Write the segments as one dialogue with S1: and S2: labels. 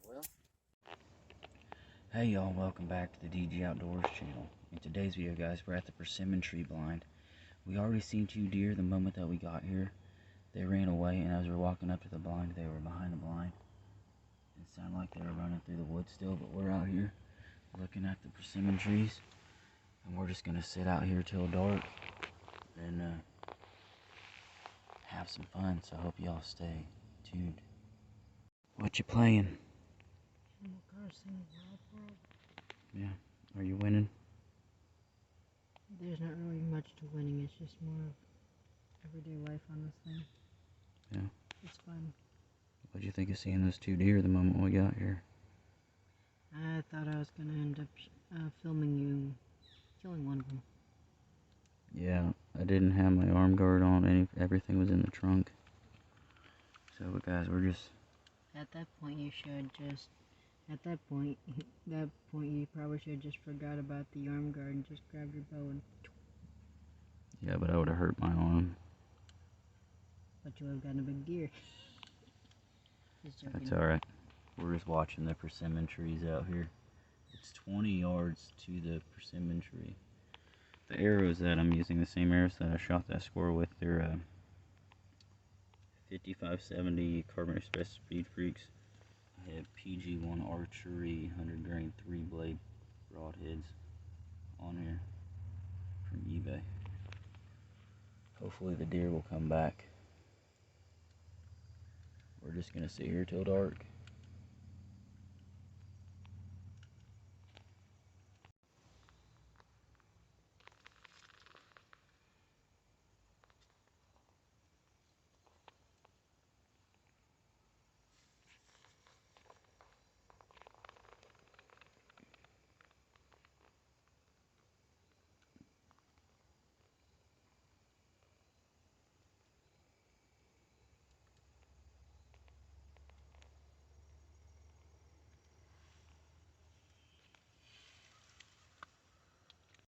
S1: Alright, well. Hey y'all, welcome back to the DG Outdoors channel. In today's video, guys, we're at the persimmon tree blind. We already seen 2 deer the moment that we got here. They ran away, and as we were walking up to the blind, they were behind the blind. It sounded like they were running through the woods still, but we're out here looking at the persimmon trees. And we're just going to sit out here till dark and have some fun, so I hope y'all stay tuned. What you playing? Yeah, are you winning?
S2: There's not really much to winning, it's just more of everyday life on this thing.
S1: Yeah.
S2: It's fun.
S1: What'd you think of seeing those 2 deer the moment we got here?
S2: I thought I was going to end up filming you killing one of them.
S1: Yeah, I didn't have my arm guard on, everything was in the trunk. So guys, we're just...
S2: At that point you should just... At that point you probably should have just forgot about the arm guard and just grabbed your bow and...
S1: Yeah, but I would have hurt my arm.
S2: But you would have gotten a big deer. Just joking.
S1: That's alright. We're just watching the persimmon trees out here. It's 20 yards to the persimmon tree. The arrows that I'm using, the same arrows that I shot that squirrel with, they're 5570 Carbon Express Speed Freaks. I have PG1 Archery 100 grain 3-blade broadheads on here from eBay. Hopefully the deer will come back. We're just gonna sit here till dark.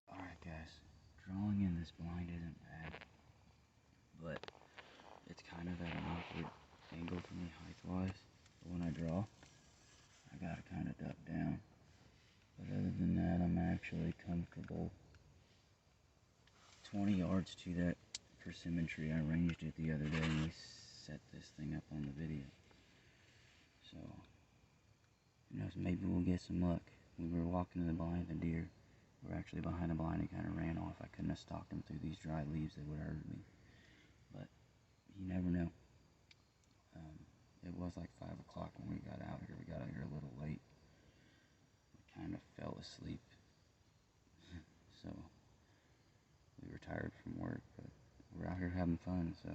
S1: Alright guys, drawing in this blind isn't bad, but it's kind of at an awkward angle for me height-wise. But when I draw, I gotta kind of duck down. But other than that, I'm actually comfortable. 20 yards to that persimmon tree. I ranged it the other day and we set this thing up on the video. So, who knows, maybe we'll get some luck. We were walking to the blind, the deer were actually behind the blind and kind of ran off. I couldn't have stalked them through these dry leaves, that would have hurt me. But you never know. It was like 5 o'clock when we got out here. We got out here a little late. We kind of fell asleep. So, we were tired from work, but we're out here having fun, so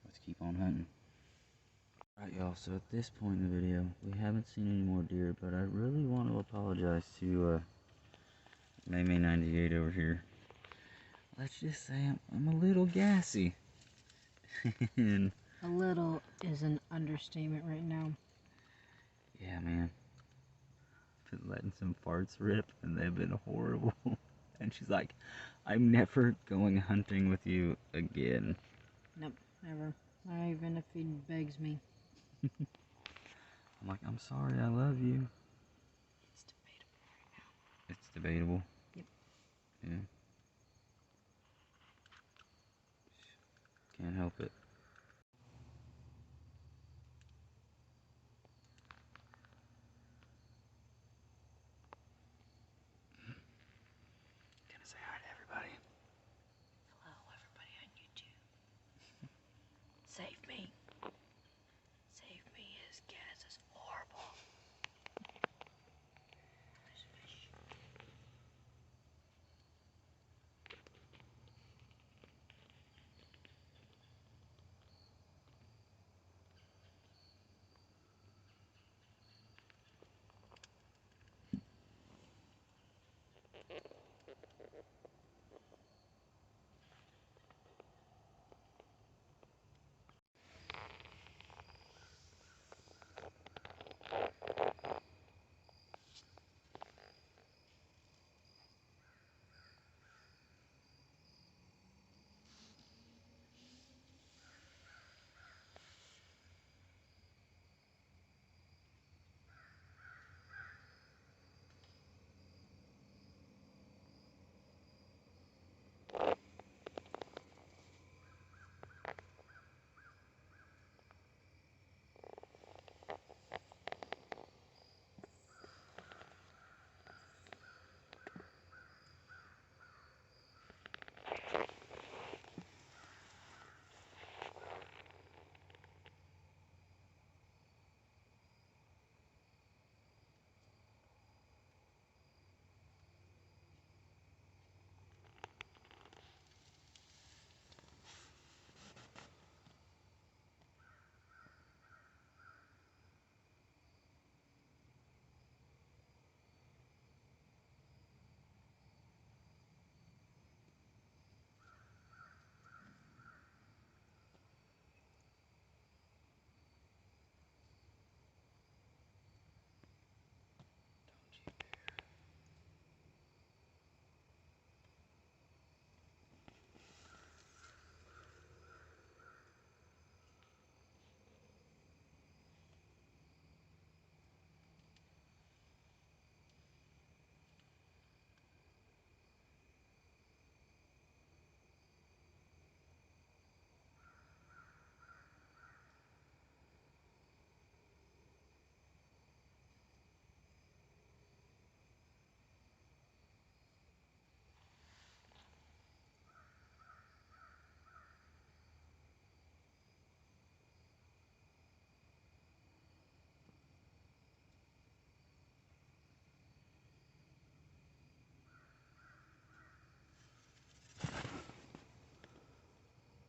S1: let's keep on hunting. Alright y'all, so at this point in the video, we haven't seen any more deer, but I really want to apologize to May98 over here. Let's just say I'm a little gassy. And
S2: a little is an understatement right now.
S1: yeah, man. Been letting some farts rip, and they've been horrible. And she's like, I'm never going hunting with you again.
S2: Nope, never. Not even if he begs me.
S1: I'm like, I'm sorry, I love you.
S2: It's debatable right now.
S1: It's debatable?
S2: Yep.
S1: Yeah. Can't help it. Gonna say hi to everybody.
S2: Hello, everybody on YouTube. Save me. Save me, his gas is horrible. There's fish.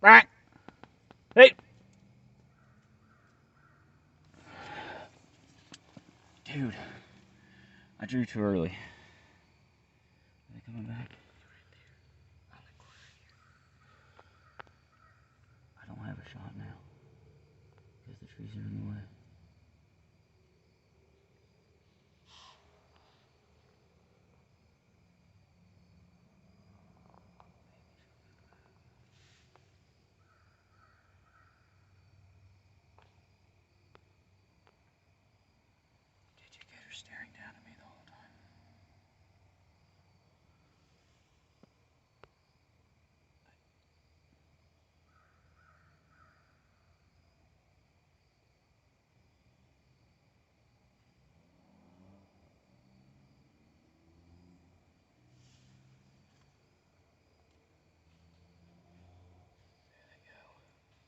S1: Right. Hey. Dude, I drew too early. Are they coming back? I don't have a shot now because the trees are in the way. Did you get her staring down at me the whole time? There they go.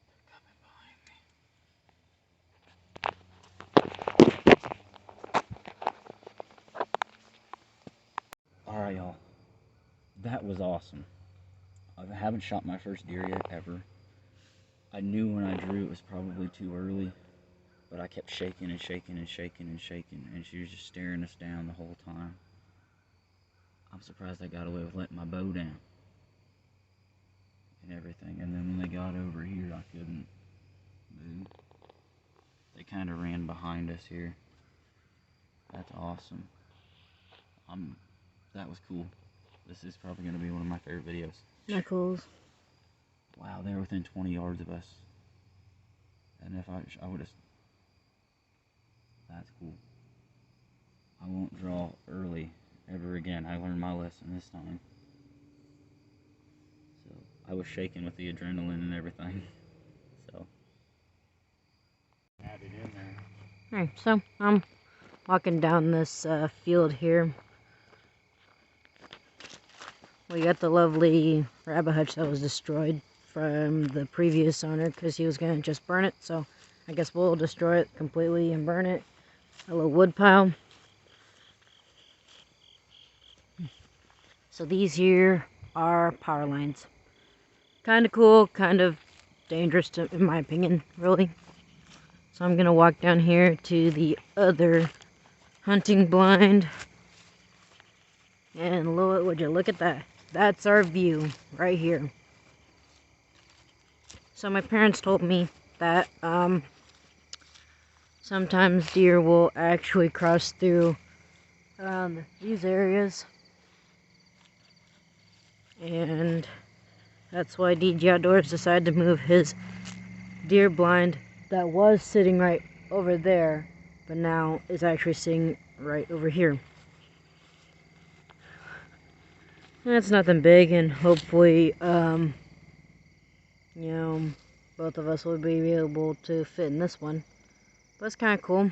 S1: They're coming behind me. Alright, y'all. That was awesome. I haven't shot my first deer yet, ever. I knew when I drew it was probably too early, but I kept shaking and shaking and shaking and shaking, and she was just staring us down the whole time. I'm surprised I got away with letting my bow down and everything. And then when they got over here, I couldn't move. They kind of ran behind us here. That's awesome. That was cool. This is probably going to be one of my favorite videos.
S2: Knuckles.
S1: Wow, they're within 20 yards of us. And if I would have... That's cool. I won't draw early ever again. I learned my lesson this time. So, I was shaking with the adrenaline and everything. So. Add it in there.
S2: Alright, so I'm walking down this field here. We got the lovely rabbit hutch that was destroyed from the previous owner because he was going to just burn it. So I guess we'll destroy it completely and burn it. A little wood pile. So these here are power lines. Kind of cool, kind of dangerous in my opinion, really. So I'm going to walk down here to the other hunting blind. And Lord, would you look at that? That's our view right here. So my parents told me that sometimes deer will actually cross through these areas. And that's why DG Outdoors decided to move his deer blind that was sitting right over there, but now is actually sitting right over here. That's nothing big, and hopefully, you know, both of us will be able to fit in this one. But it's kind of cool.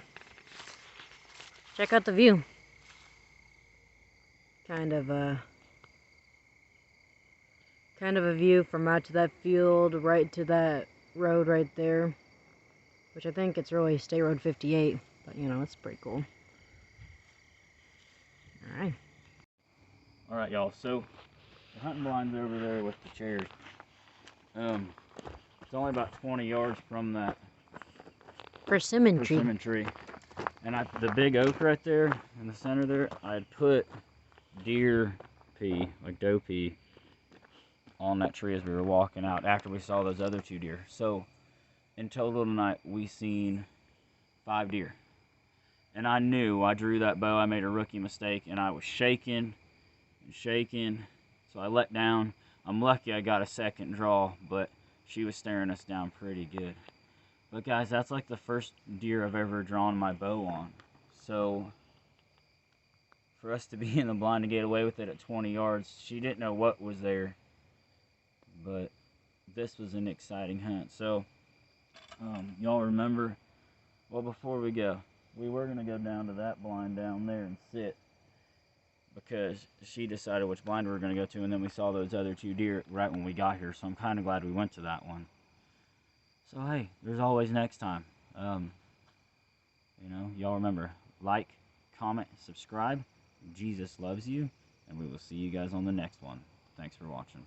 S2: Check out the view. Kind of a view from out to that field, right to that road right there, which I think it's really State Road 58, but you know, it's pretty cool. Alright.
S1: Alright, y'all, so the hunting blind's over there with the chairs. It's only about 20 yards from that
S2: persimmon
S1: tree. And the big oak right there in the center there, I'd put deer pee, like doe pee, on that tree as we were walking out after we saw those other 2 deer. So in total tonight we seen 5 deer. And I knew I drew that bow, I made a rookie mistake, and I was shaking and shaking. So I let down. I'm lucky I got a second draw, but she was staring us down pretty good. But guys, that's like the first deer I've ever drawn my bow on. So for us to be in the blind to get away with it at 20 yards, she didn't know what was there. But this was an exciting hunt. So y'all remember, well, before we go, we were going to go down to that blind down there and sit, because she decided which blind we were going to go to, and then we saw those other 2 deer right when we got here, so I'm kind of glad we went to that one. So hey, there's always next time. You know, y'all remember, like, comment, subscribe. Jesus loves you, and we will see you guys on the next one. Thanks for watching.